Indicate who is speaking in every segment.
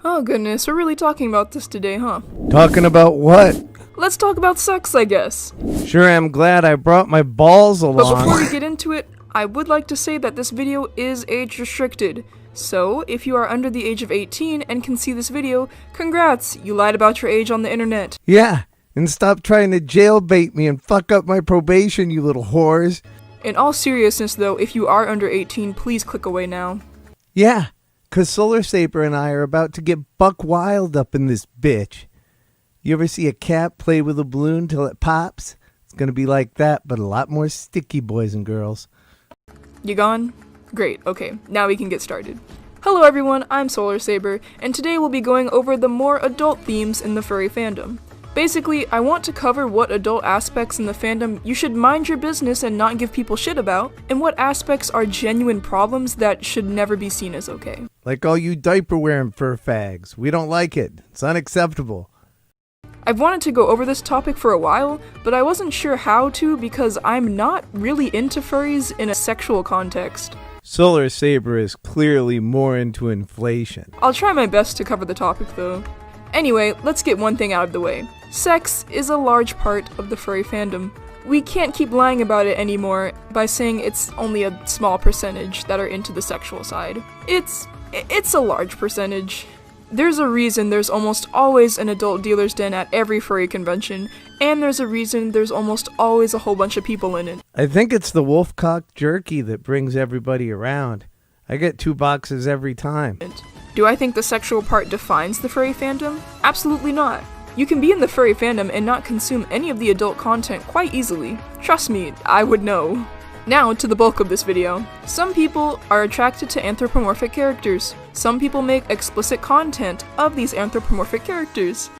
Speaker 1: Oh goodness, we're really talking about this today, huh?
Speaker 2: Talking about what?
Speaker 1: Let's talk about sex, I guess.
Speaker 2: Sure am glad I brought my balls along.
Speaker 1: But before we get into it, I would like to say that this video is age restricted. So, if you are under the age of 18 and can see this video, congrats, you lied about your age on the internet.
Speaker 2: Yeah, and stop trying to jailbait me and fuck up my probation, you little whores.
Speaker 1: In all seriousness though, if you are under 18, please click away now.
Speaker 2: Yeah, 'cause Solarsaber and I are about to get buck wild up in this bitch. You ever see a cat play with a balloon till it pops? It's gonna be like that, but a lot more sticky, boys and girls.
Speaker 1: You gone? Great, okay, now we can get started. Hello everyone, I'm Solarsaber, and today we'll be going over the more adult themes in the furry fandom. Basically, I want to cover what adult aspects in the fandom you should mind your business and not give people shit about, and what aspects are genuine problems that should never be seen as okay.
Speaker 2: Like all you diaper-wearing fur fags. We don't like it. It's unacceptable.
Speaker 1: I've wanted to go over this topic for a while, but I wasn't sure how to because I'm not really into furries in a sexual context.
Speaker 2: Solarsaber is clearly more into inflation.
Speaker 1: I'll try my best to cover the topic though. Anyway, let's get one thing out of the way. Sex is a large part of the furry fandom. We can't keep lying about it anymore by saying it's only a small percentage that are into the sexual side. It's a large percentage. There's a reason there's almost always an adult dealer's den at every furry convention, and there's a reason there's almost always a whole bunch of people in it.
Speaker 2: I think it's the wolfcock jerky that brings everybody around. I get 2 boxes every time.
Speaker 1: Do I think the sexual part defines the furry fandom? Absolutely not. You can be in the furry fandom and not consume any of the adult content quite easily. Trust me, I would know. Now to the bulk of this video. Some people are attracted to anthropomorphic characters. Some people make explicit content of these anthropomorphic characters.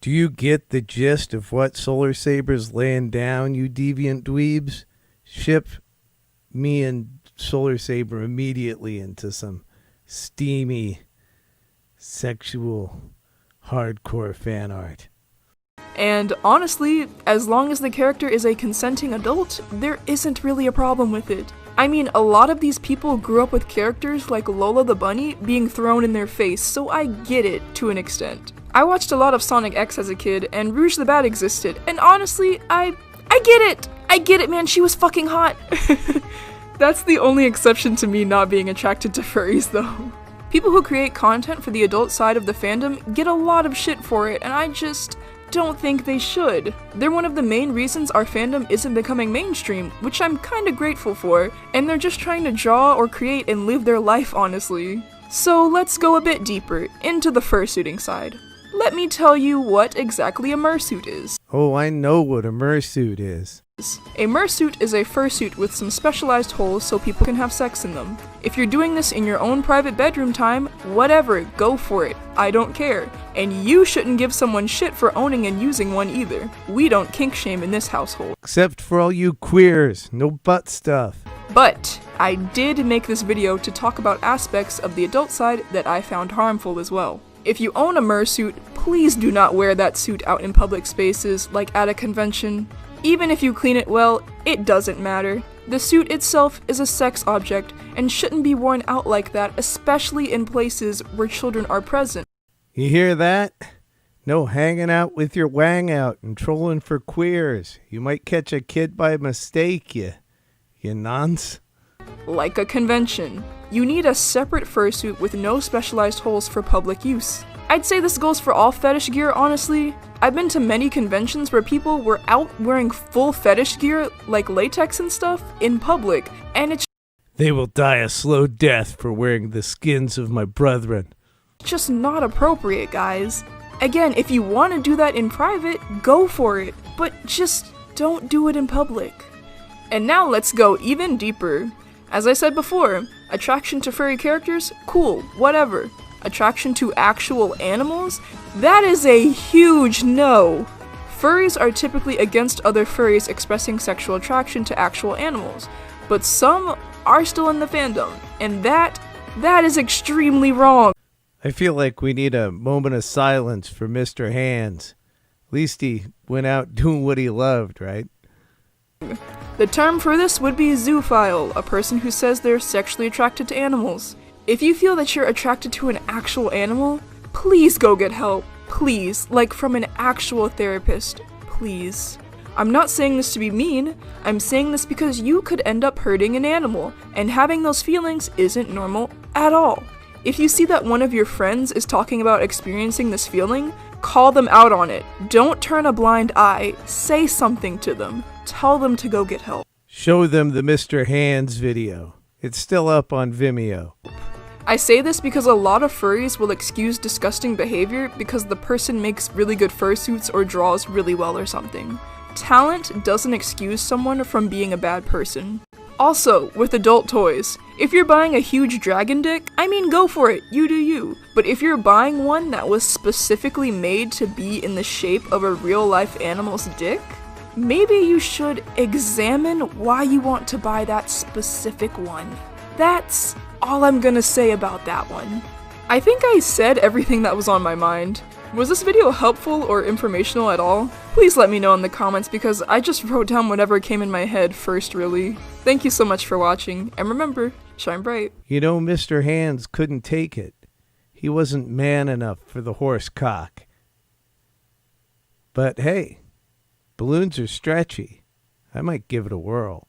Speaker 2: Do you get the gist of what Solarsaber's laying down, you deviant dweebs? Ship me and Solarsaber immediately into some steamy, sexual, hardcore fan art.
Speaker 1: And honestly, as long as the character is a consenting adult, there isn't really a problem with it. I mean, a lot of these people grew up with characters like Lola the Bunny being thrown in their face, so I get it to an extent. I watched a lot of Sonic X as a kid, and Rouge the Bat existed, and honestly, I get it! I get it, man, she was fucking hot! That's the only exception to me not being attracted to furries, though. People who create content for the adult side of the fandom get a lot of shit for it, and I just don't think they should. They're one of the main reasons our fandom isn't becoming mainstream, which I'm kinda grateful for, and they're just trying to draw or create and live their life, honestly. So let's go a bit deeper, into the fursuiting side. Let me tell you what exactly a mersuit is.
Speaker 2: Oh, I know what a mersuit is.
Speaker 1: A mersuit is a fursuit with some specialized holes so people can have sex in them. If you're doing this in your own private bedroom time, whatever, go for it. I don't care. And you shouldn't give someone shit for owning and using one either. We don't kink shame in this household.
Speaker 2: Except for all you queers, no butt stuff.
Speaker 1: But I did make this video to talk about aspects of the adult side that I found harmful as well. If you own a mersuit, please do not wear that suit out in public spaces like at a convention. Even if you clean it well, it doesn't matter. The suit itself is a sex object and shouldn't be worn out like that, especially in places where children are present.
Speaker 2: You hear that? No hanging out with your wang out and trolling for queers. You might catch a kid by mistake, you nonce.
Speaker 1: Like a convention. You need a separate fursuit with no specialized holes for public use. I'd say this goes for all fetish gear, honestly. I've been to many conventions where people were out wearing full fetish gear, like latex and stuff, in public, and it's
Speaker 2: They will die a slow death for wearing the skins of my brethren.
Speaker 1: just not appropriate, guys. Again, if you want to do that in private, go for it, but just don't do it in public. And now let's go even deeper. As I said before, attraction to furry characters? Cool, whatever. Attraction to actual animals? That is a huge no! Furries are typically against other furries expressing sexual attraction to actual animals, but some are still in the fandom, and that is extremely wrong.
Speaker 2: I feel like we need a moment of silence for Mr. Hands. At least he went out doing what he loved, right?
Speaker 1: The term for this would be zoophile, a person who says they're sexually attracted to animals. If you feel that you're attracted to an actual animal, please please go get help. Please, like from an actual therapist. Please. I'm not saying this to be mean, I'm saying this because you could end up hurting an animal, and having those feelings isn't normal at all. If you see that one of your friends is talking about experiencing this feeling, call them out on it. Don't turn a blind eye. Say something to them. Tell them to go get help.
Speaker 2: Show them the Mr. Hands video. It's still up on Vimeo.
Speaker 1: I say this because a lot of furries will excuse disgusting behavior because the person makes really good fursuits or draws really well or something. Talent doesn't excuse someone from being a bad person. Also, with adult toys, if you're buying a huge dragon dick, I mean go for it, you do you. But if you're buying one that was specifically made to be in the shape of a real life animal's dick, maybe you should examine why you want to buy that specific one. That's all I'm gonna say about that one. I think I said everything that was on my mind. Was this video helpful or informational at all? Please let me know in the comments because I just wrote down whatever came in my head first, really. Thank you so much for watching, and remember, shine bright.
Speaker 2: You know, Mr. Hands couldn't take it. He wasn't man enough for the horse cock. But hey, balloons are stretchy. I might give it a whirl.